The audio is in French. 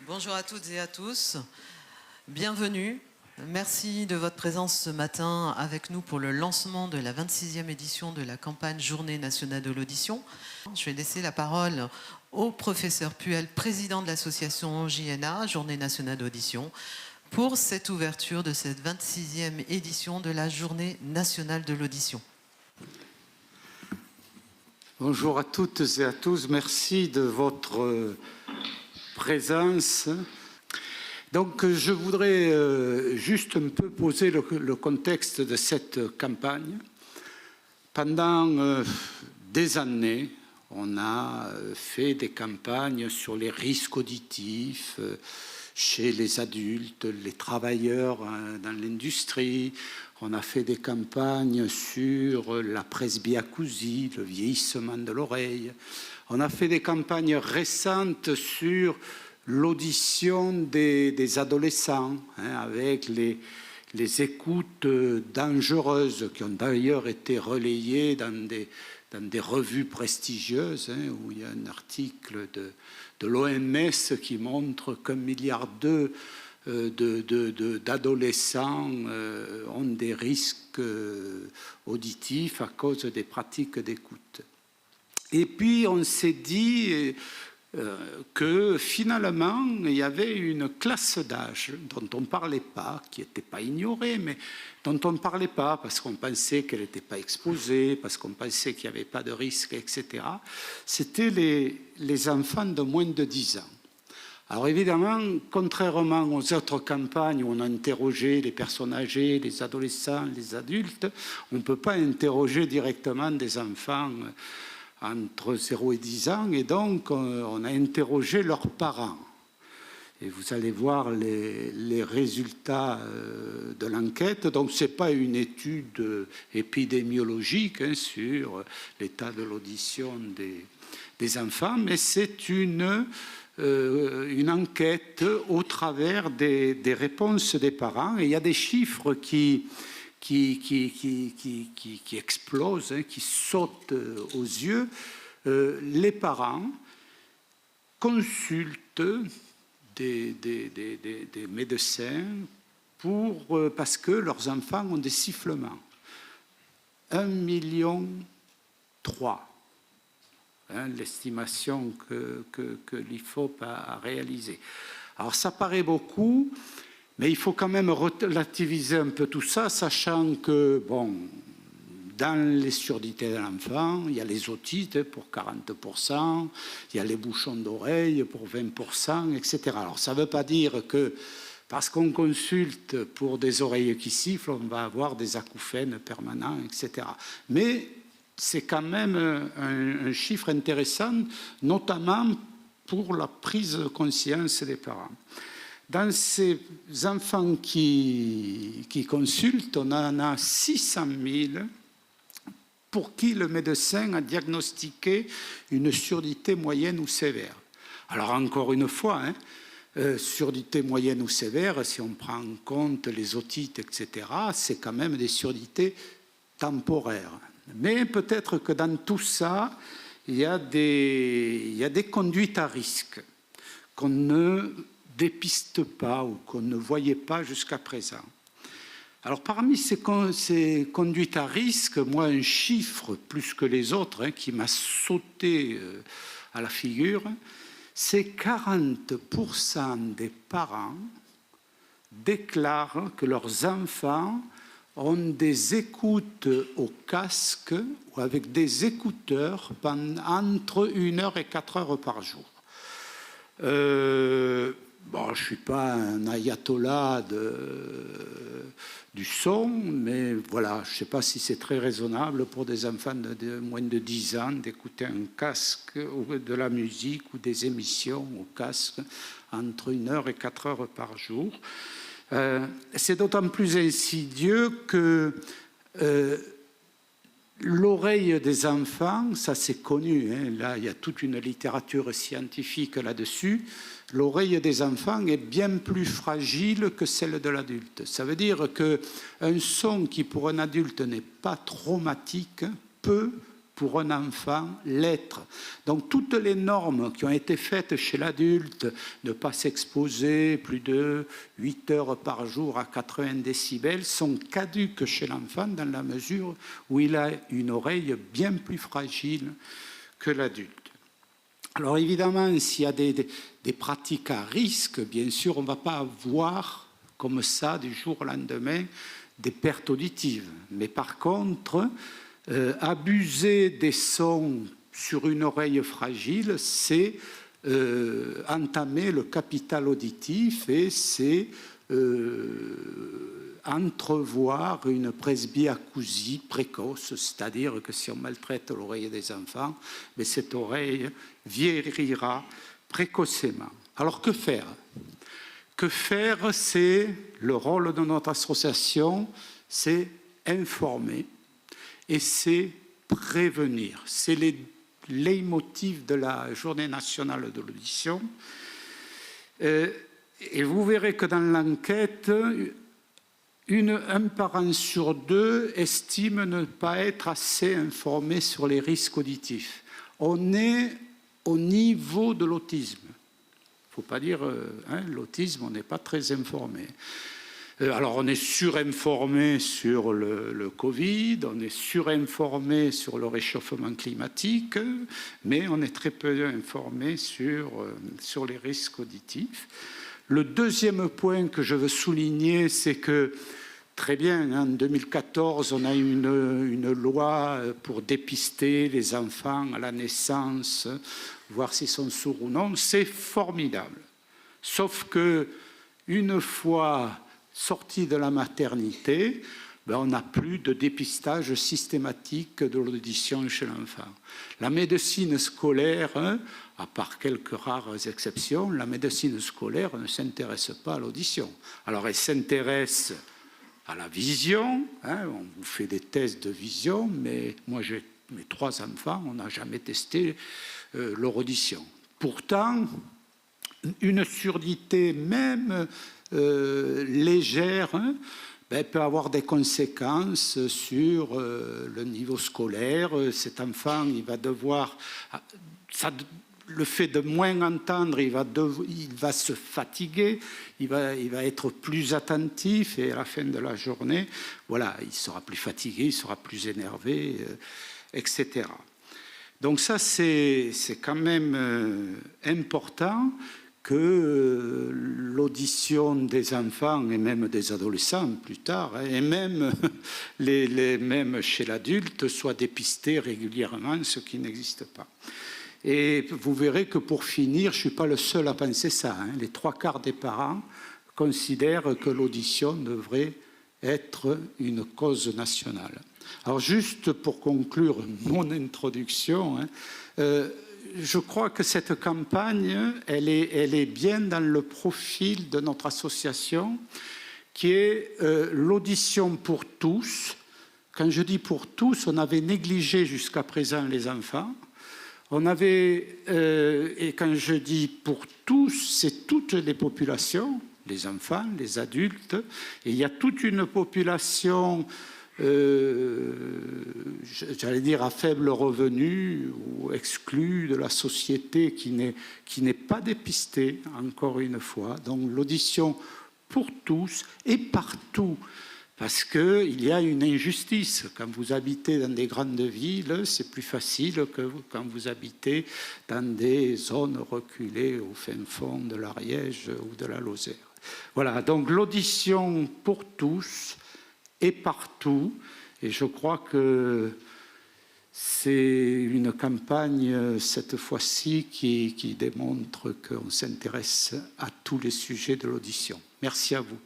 Bonjour à toutes et à tous, bienvenue. Merci de votre présence ce matin avec nous pour le lancement de la 26e édition de la campagne Journée nationale de l'audition. Je vais laisser la parole au professeur Puel, président de l'association JNA, Journée nationale d'audition, pour cette ouverture de cette 26e édition de la Journée nationale de l'audition. Bonjour à toutes et à tous, merci de votre présence. Donc je voudrais juste un peu poser le contexte de cette campagne. Pendant des années, on a fait des campagnes sur les risques auditifs chez les adultes, les travailleurs dans l'industrie. On a fait des campagnes sur la presbyacousie, le vieillissement de l'oreille. On a fait des campagnes récentes sur l'audition des adolescents, avec les écoutes dangereuses qui ont d'ailleurs été relayées dans des revues prestigieuses, où il y a un article de l'OMS qui montre qu'1,2 milliard d'adolescents ont des risques auditifs à cause des pratiques d'écoute. Et puis on s'est dit que finalement il y avait une classe d'âge dont on ne parlait pas, qui n'était pas ignorée, mais dont on ne parlait pas parce qu'on pensait qu'elle n'était pas exposée, parce qu'on pensait qu'il n'y avait pas de risque, etc. C'était les enfants de moins de 10 ans. Alors évidemment, contrairement aux autres campagnes où on a interrogé les personnes âgées, les adolescents, les adultes, on ne peut pas interroger directement des enfants entre 0 et 10 ans, et donc on a interrogé leurs parents. Et vous allez voir les résultats de l'enquête. Donc ce n'est pas une étude épidémiologique sur l'état de l'audition des enfants, mais c'est une enquête au travers des réponses des parents. Et il y a des chiffres qui explosent, qui sautent aux yeux. Les parents consultent des médecins parce que leurs enfants ont des sifflements. 1,3 million. L'estimation que l'IFOP a réalisée. Alors ça paraît beaucoup, mais il faut quand même relativiser un peu tout ça, sachant que, bon, dans les surdités de l'enfant, il y a les otites pour 40%, il y a les bouchons d'oreille pour 20%, etc. Alors ça ne veut pas dire que parce qu'on consulte pour des oreilles qui sifflent, on va avoir des acouphènes permanents, etc. Mais c'est quand même un chiffre intéressant, notamment pour la prise de conscience des parents. Dans ces enfants qui consultent, on en a 600 000 pour qui le médecin a diagnostiqué une surdité moyenne ou sévère. Alors encore une fois, surdité moyenne ou sévère, si on prend en compte les otites, etc., c'est quand même des surdités temporaires. Mais peut-être que dans tout ça, il y a des conduites à risque qu'on ne dépiste pas ou qu'on ne voyait pas jusqu'à présent. Alors parmi ces conduites à risque, moi un chiffre plus que les autres qui m'a sauté à la figure, c'est 40% des parents déclarent que leurs enfants ont des écoutes au casque ou avec des écouteurs entre 1 heure et 4 heures par jour. Bon, je ne suis pas un ayatollah du son, mais voilà, je ne sais pas si c'est très raisonnable pour des enfants de moins de 10 ans d'écouter un casque ou de la musique ou des émissions au casque entre 1 heure et 4 heures par jour. C'est d'autant plus insidieux que l'oreille des enfants, ça c'est connu, là il y a toute une littérature scientifique là-dessus, l'oreille des enfants est bien plus fragile que celle de l'adulte. Ça veut dire qu'un son qui pour un adulte n'est pas traumatique peut pour un enfant l'être. Donc toutes les normes qui ont été faites chez l'adulte, ne pas s'exposer plus de 8 heures par jour à 80 décibels, sont caduques chez l'enfant dans la mesure où il a une oreille bien plus fragile que l'adulte. Alors évidemment, s'il y a des pratiques à risque, bien sûr, on ne va pas avoir comme ça, du jour au lendemain, des pertes auditives. Mais par contre, abuser des sons sur une oreille fragile, c'est entamer le capital auditif et c'est entrevoir une presbyacousie précoce, c'est-à-dire que si on maltraite l'oreille des enfants, mais cette oreille vieillira précocement. Alors que faire ? Que faire, c'est le rôle de notre association, c'est informer et c'est prévenir. C'est les leitmotifs de la Journée nationale de l'audition. Et vous verrez que dans l'enquête, un parent sur deux estime ne pas être assez informé sur les risques auditifs. On est au niveau de l'autisme. Il ne faut pas dire, l'autisme, on n'est pas très informé. Alors, on est surinformé sur le Covid, on est surinformé sur le réchauffement climatique, mais on est très peu informé sur les risques auditifs. Le deuxième point que je veux souligner, c'est que, très bien, en 2014, on a une loi pour dépister les enfants à la naissance, voir s'ils sont sourds ou non, c'est formidable. Sauf que, une fois sortis de la maternité, on n'a plus de dépistage systématique de l'audition chez l'enfant. La médecine scolaire, à part quelques rares exceptions, la médecine scolaire ne s'intéresse pas à l'audition. Alors elle s'intéresse à la vision, on vous fait des tests de vision, mais moi j'ai mes 3 enfants, on n'a jamais testé leur audition. Pourtant, une surdité même légère peut avoir des conséquences sur le niveau scolaire. Cet enfant, il va devoir... le fait de moins entendre, il va se fatiguer, il va être plus attentif et à la fin de la journée, voilà, il sera plus fatigué, il sera plus énervé, etc. Donc ça, c'est quand même important que l'audition des enfants et même des adolescents plus tard, et même, même chez l'adulte, soit dépistée régulièrement, ce qui n'existe pas. Et vous verrez que pour finir, je ne suis pas le seul à penser ça. Les 3/4 des parents considèrent que l'audition devrait être une cause nationale. Alors juste pour conclure mon introduction, je crois que cette campagne, elle est bien dans le profil de notre association, qui est l'audition pour tous. Quand je dis pour tous, on avait négligé jusqu'à présent les enfants. On avait, et quand je dis pour tous, c'est toutes les populations, les enfants, les adultes, et il y a toute une population, j'allais dire à faible revenu ou exclue de la société qui n'est pas dépistée, encore une fois. Donc l'audition pour tous et partout. Parce qu'il y a une injustice. Quand vous habitez dans des grandes villes, c'est plus facile que quand vous habitez dans des zones reculées au fin fond de l'Ariège ou de la Lozère. Voilà, donc l'audition pour tous et partout. Et je crois que c'est une campagne, cette fois-ci, qui démontre qu'on s'intéresse à tous les sujets de l'audition. Merci à vous.